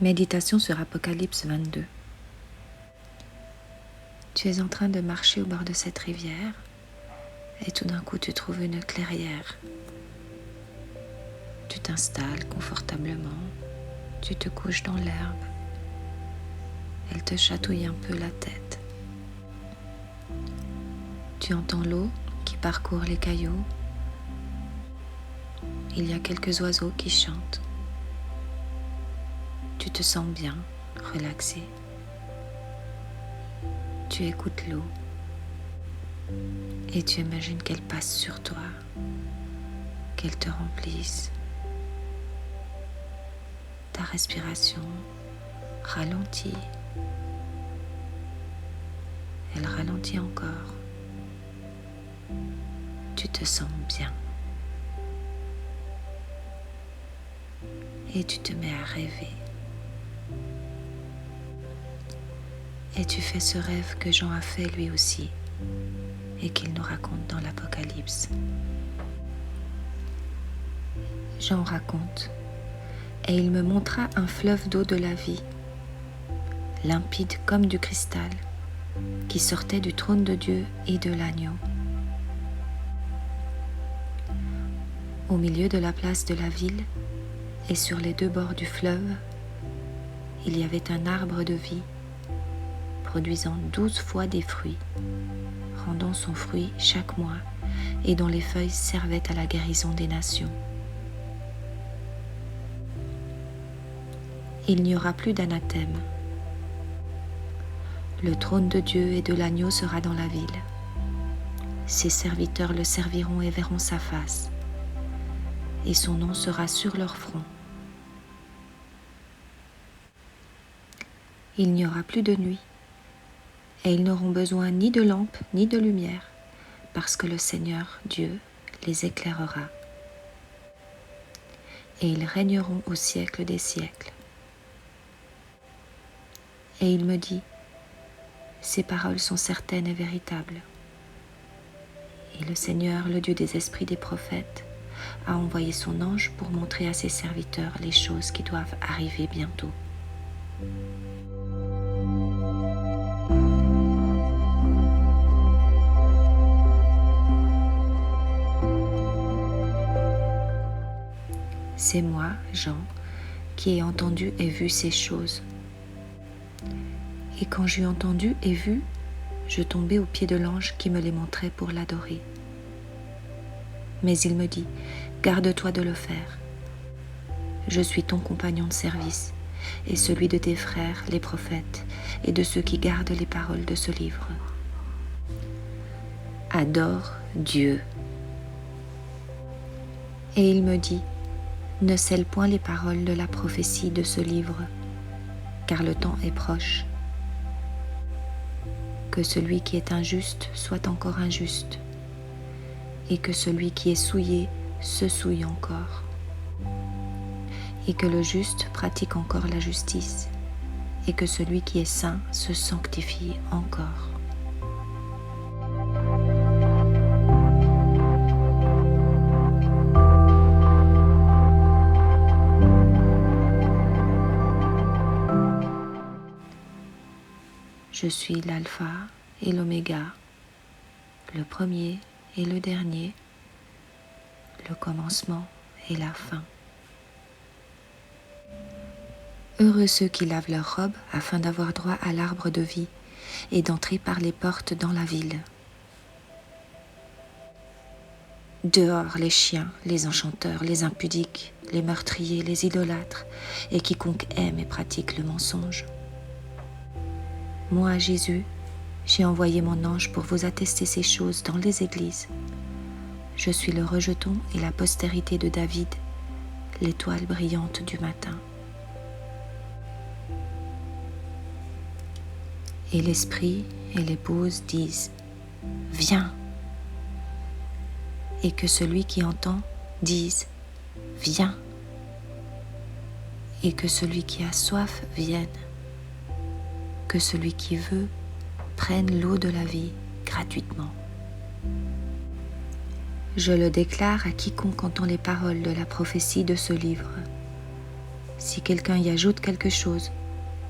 Méditation sur Apocalypse 22. Tu es en train de marcher au bord de cette rivière et tout d'un coup tu trouves une clairière. Tu t'installes confortablement, tu te couches dans l'herbe. Elle te chatouille un peu la tête. Tu entends l'eau qui parcourt les cailloux. Il y a quelques oiseaux qui chantent. Tu te sens bien, relaxé. Tu écoutes l'eau et tu imagines qu'elle passe sur toi, qu'elle te remplisse. Ta respiration ralentit. Elle ralentit encore. Tu te sens bien. Et tu te mets à rêver. Et tu fais ce rêve que Jean a fait lui aussi et qu'il nous raconte dans l'Apocalypse. Jean raconte: et il me montra un fleuve d'eau de la vie, limpide comme du cristal, qui sortait du trône de Dieu et de l'agneau. Au milieu de la place de la ville et sur les deux bords du fleuve, il y avait un arbre de vie, produisant 12 fois des fruits, rendant son fruit chaque mois et dont les feuilles servaient à la guérison des nations. Il n'y aura plus d'anathème. Le trône de Dieu et de l'agneau sera dans la ville. Ses serviteurs le serviront et verront sa face, et son nom sera sur leur front. Il n'y aura plus de nuit, et ils n'auront besoin ni de lampe ni de lumière, parce que le Seigneur, Dieu, les éclairera. Et ils régneront au siècle des siècles. Et il me dit: ces paroles sont certaines et véritables. Et le Seigneur, le Dieu des esprits des prophètes, a envoyé son ange pour montrer à ses serviteurs les choses qui doivent arriver bientôt. C'est moi, Jean, qui ai entendu et vu ces choses. Et quand j'eus entendu et vu, je tombai aux pieds de l'ange qui me les montrait pour l'adorer. Mais il me dit: garde-toi de le faire. Je suis ton compagnon de service, et celui de tes frères, les prophètes, et de ceux qui gardent les paroles de ce livre. Adore Dieu. Et il me dit: ne scelle point les paroles de la prophétie de ce livre, car le temps est proche. Que celui qui est injuste soit encore injuste, et que celui qui est souillé se souille encore, et que le juste pratique encore la justice, et que celui qui est saint se sanctifie encore. Je suis l'alpha et l'oméga, le premier et le dernier, le commencement et la fin. Heureux ceux qui lavent leurs robes afin d'avoir droit à l'arbre de vie et d'entrer par les portes dans la ville. Dehors les chiens, les enchanteurs, les impudiques, les meurtriers, les idolâtres et quiconque aime et pratique le mensonge. Moi, Jésus, j'ai envoyé mon ange pour vous attester ces choses dans les églises. Je suis le rejeton et la postérité de David, l'étoile brillante du matin. Et l'esprit et l'épouse disent: viens. Et que celui qui entend dise: viens. Et que celui qui a soif vienne. Que celui qui veut prenne l'eau de la vie gratuitement. Je le déclare à quiconque entend les paroles de la prophétie de ce livre. Si quelqu'un y ajoute quelque chose,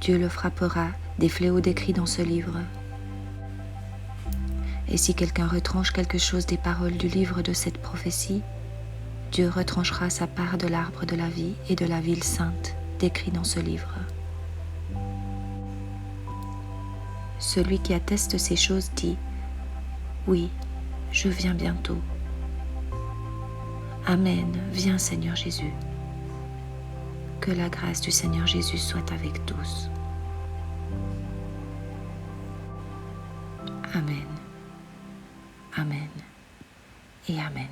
Dieu le frappera des fléaux décrits dans ce livre. Et si quelqu'un retranche quelque chose des paroles du livre de cette prophétie, Dieu retranchera sa part de l'arbre de la vie et de la ville sainte décrit dans ce livre. Celui qui atteste ces choses dit : oui, je viens bientôt. Amen, viens Seigneur Jésus. Que la grâce du Seigneur Jésus soit avec tous. Amen, Amen et Amen.